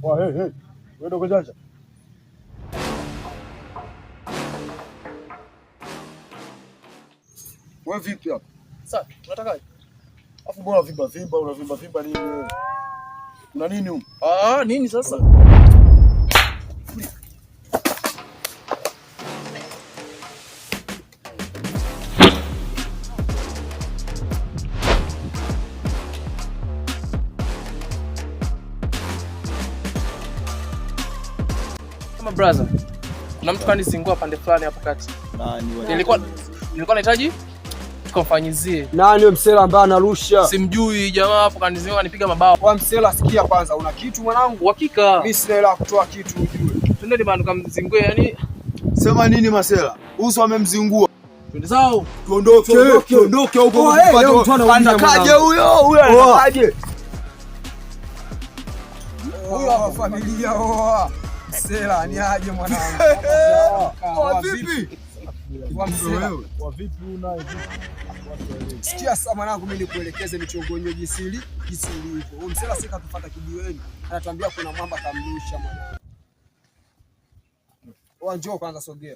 Wewe dogo janja. Wewe vipi hapa? Sasa, unatakaje? Afu bora unavimba nini wewe? Una nini huko? Nini sasa? Kama brother, kuna mtu kanizingua pande fulani hapo kati. Nani wewe? Nilikuwa nahitaji tukamfanyizie. Nani wewe msela ambaye anarusha? Simjui jamaa hapo kanizingua kanipiga mabao. Kwa msela sikia kwanza, una kitu mwanangu? Hakika. Mimi sina hela kutoa kitu ujue. Twende bado kamzingue yani. Sema nini masela? Uso amemzingua. Twende zao. Tuondoke huko kupata. Anakaje huyo anakaje? Huyo familia Msela ni aje mwanangu? Vipi? Wa vipi unaye vipi? Sikia sasa mwanangu, mimi nikuelekeze michongonyo jinsi ilivyo. Huyo Msela sika tufuata kijiweni. Anatuambia kuna mwamba kamlusha mwanangu. Njoo kwanza sogea.